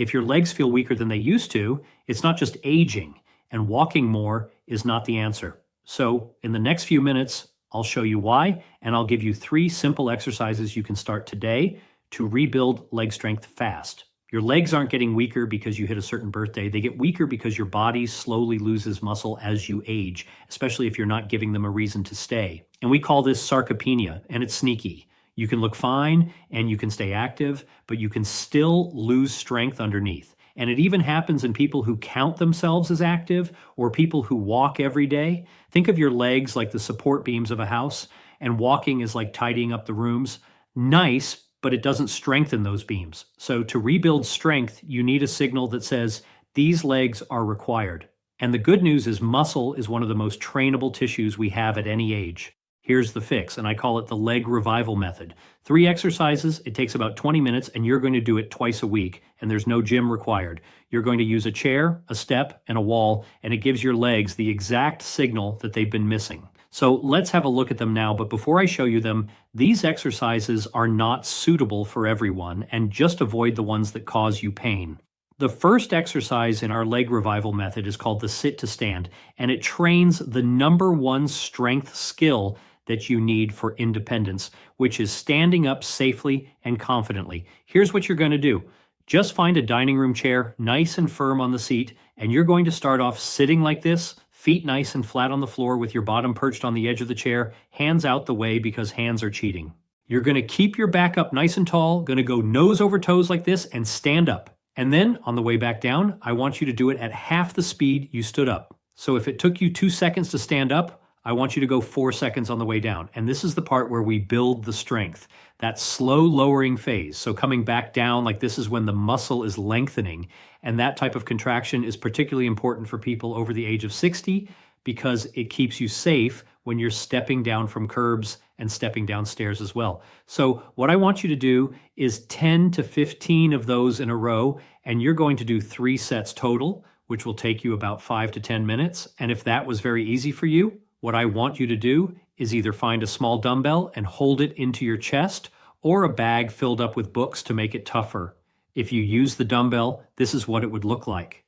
If your legs feel weaker than they used to, it's not just aging, and walking more is not the answer. So in the next few minutes, I'll show you why, and I'll give you 3 simple exercises you can start today to rebuild leg strength fast. Your legs aren't getting weaker because you hit a certain birthday. They get weaker because your body slowly loses muscle as you age, especially if you're not giving them a reason to stay. And we call this sarcopenia, and it's sneaky. You can look fine and you can stay active, but you can still lose strength underneath. And it even happens in people who count themselves as active or people who walk every day. Think of your legs like the support beams of a house, and walking is like tidying up the rooms. Nice, but it doesn't strengthen those beams. So to rebuild strength, you need a signal that says these legs are required. And the good news is muscle is one of the most trainable tissues we have at any age. Here's the fix, and I call it the leg revival method. 3 exercises, it takes about 20 minutes, and you're going to do it twice a week, and there's no gym required. You're going to use a chair, a step, and a wall, and it gives your legs the exact signal that they've been missing. So let's have a look at them now, but before I show you them, these exercises are not suitable for everyone, and just avoid the ones that cause you pain. The first exercise in our leg revival method is called the sit to stand, and it trains the #1 strength skill that you need for independence, which is standing up safely and confidently. Here's what you're going to do. Just find a dining room chair, nice and firm on the seat, and you're going to start off sitting like this, feet nice and flat on the floor with your bottom perched on the edge of the chair, hands out the way because hands are cheating. You're going to keep your back up nice and tall, going to go nose over toes like this and stand up. And then on the way back down, I want you to do it at half the speed you stood up. So if it took you 2 seconds to stand up, I want you to go 4 seconds on the way down. And this is the part where we build the strength, that slow lowering phase. So coming back down like this is when the muscle is lengthening. And that type of contraction is particularly important for people over the age of 60 because it keeps you safe when you're stepping down from curbs and stepping downstairs as well. So what I want you to do is 10 to 15 of those in a row, and you're going to do 3 sets total, which will take you about 5 to 10 minutes. And if that was very easy for you, what I want you to do is either find a small dumbbell and hold it into your chest or a bag filled up with books to make it tougher. If you use the dumbbell, this is what it would look like.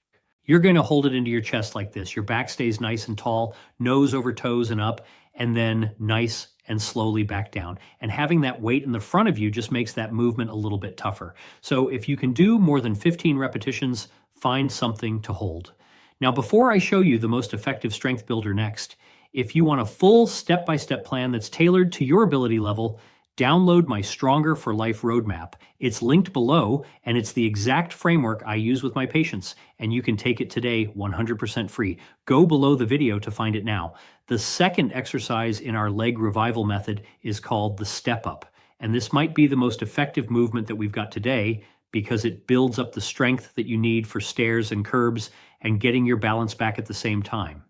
You're going to hold it into your chest like this. Your back stays nice and tall, nose over toes and up, and then nice and slowly back down. And having that weight in the front of you just makes that movement a little bit tougher. So if you can do more than 15 repetitions, find something to hold. Now, before I show you the most effective strength builder next, if you want a full step-by-step plan that's tailored to your ability level, download my Stronger for Life roadmap. It's linked below, and it's the exact framework I use with my patients, and you can take it today 100% free. Go below the video to find it now. The second exercise in our leg revival method is called the step up, and this might be the most effective movement that we've got today because it builds up the strength that you need for stairs and curbs and getting your balance back at the same time.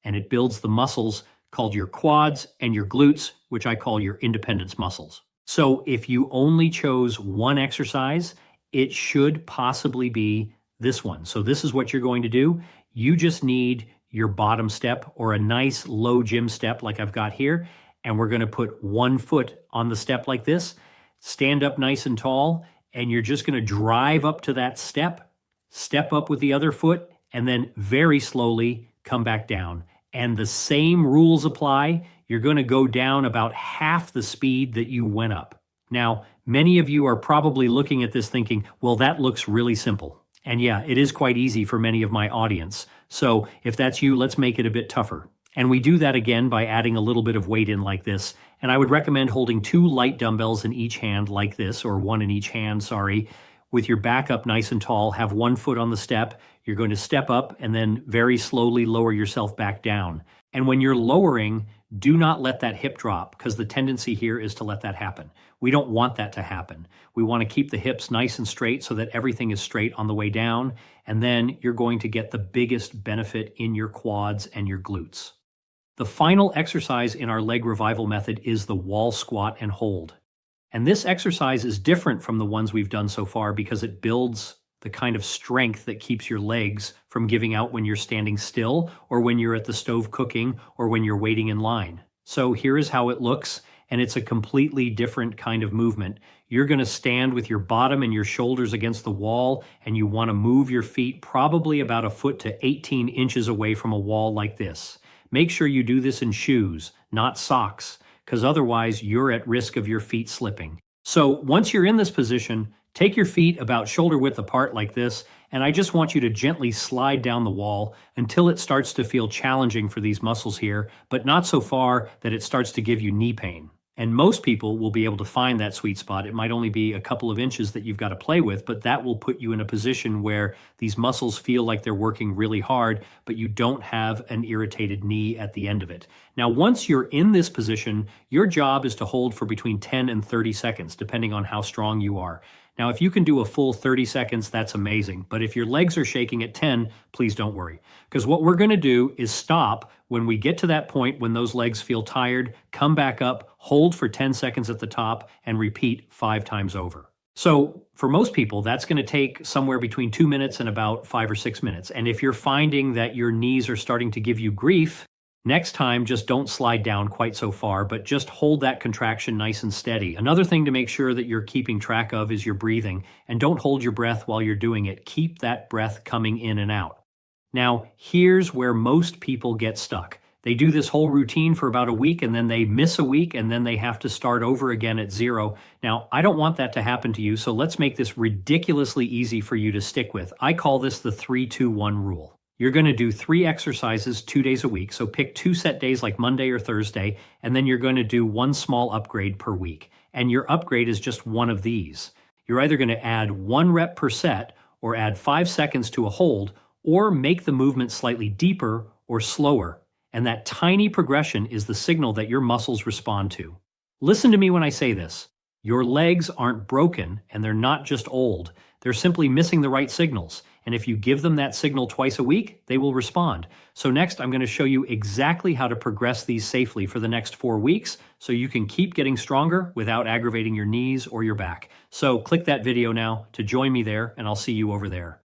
And it builds the muscles called your quads and your glutes, which I call your independence muscles. So if you only chose one exercise, it should possibly be this one. So this is what you're going to do. You just need your bottom step or a nice low gym step like I've got here. And we're going to put 1 foot on the step like this, stand up nice and tall, and you're just going to drive up to that step up with the other foot, and then very slowly come back down. And the same rules apply. You're going to go down about half the speed that you went up. Now, many of you are probably looking at this thinking, well, that looks really simple. And yeah, it is quite easy for many of my audience. So if that's you, let's make it a bit tougher. And we do that again by adding a little bit of weight in like this. And I would recommend holding 2 light dumbbells in each hand like this, or 1 in each hand, with your back up nice and tall, have 1 foot on the step. You're going to step up and then very slowly lower yourself back down. And when you're lowering, do not let that hip drop because the tendency here is to let that happen. We don't want that to happen. We want to keep the hips nice and straight so that everything is straight on the way down. And then you're going to get the biggest benefit in your quads and your glutes. The final exercise in our leg revival method is the wall squat and hold. And this exercise is different from the ones we've done so far because it builds the kind of strength that keeps your legs from giving out when you're standing still or when you're at the stove cooking or when you're waiting in line. So here is how it looks, and it's a completely different kind of movement. you're going to stand with your bottom and your shoulders against the wall, and you want to move your feet probably about a foot to 18 inches away from a wall like this. Make sure you do this in shoes, not socks, because otherwise you're at risk of your feet slipping. So once you're in this position, take your feet about shoulder width apart like this, and I just want you to gently slide down the wall until it starts to feel challenging for these muscles here, but not so far that it starts to give you knee pain. And most people will be able to find that sweet spot. It might only be a couple of inches that you've got to play with, but that will put you in a position where these muscles feel like they're working really hard, but you don't have an irritated knee at the end of it. Now, once you're in this position, your job is to hold for between 10 and 30 seconds, depending on how strong you are. Now, if you can do a full 30 seconds, that's amazing. But if your legs are shaking at 10, please don't worry. Because what we're going to do is stop when we get to that point when those legs feel tired, come back up, hold for 10 seconds at the top, and repeat 5 times over. So for most people, that's going to take somewhere between 2 minutes and about 5 or 6 minutes. And if you're finding that your knees are starting to give you grief, next time, just don't slide down quite so far, but just hold that contraction nice and steady. Another thing to make sure that you're keeping track of is your breathing, and don't hold your breath while you're doing it. Keep that breath coming in and out. Now, here's where most people get stuck. They do this whole routine for about a week, and then they miss a week, and then they have to start over again at 0. Now, I don't want that to happen to you, so let's make this ridiculously easy for you to stick with. I call this the 3-2-1 rule. You're going to do 3 exercises 2 days a week, so pick 2 set days like Monday or Thursday, and then you're going to do 1 small upgrade per week. And your upgrade is just one of these. You're either going to add 1 rep per set, or add 5 seconds to a hold, or make the movement slightly deeper or slower. And that tiny progression is the signal that your muscles respond to. Listen to me when I say this. Your legs aren't broken, and they're not just old. They're simply missing the right signals. And if you give them that signal twice a week, they will respond. So next, I'm going to show you exactly how to progress these safely for the next 4 weeks so you can keep getting stronger without aggravating your knees or your back. So click that video now to join me there, and I'll see you over there.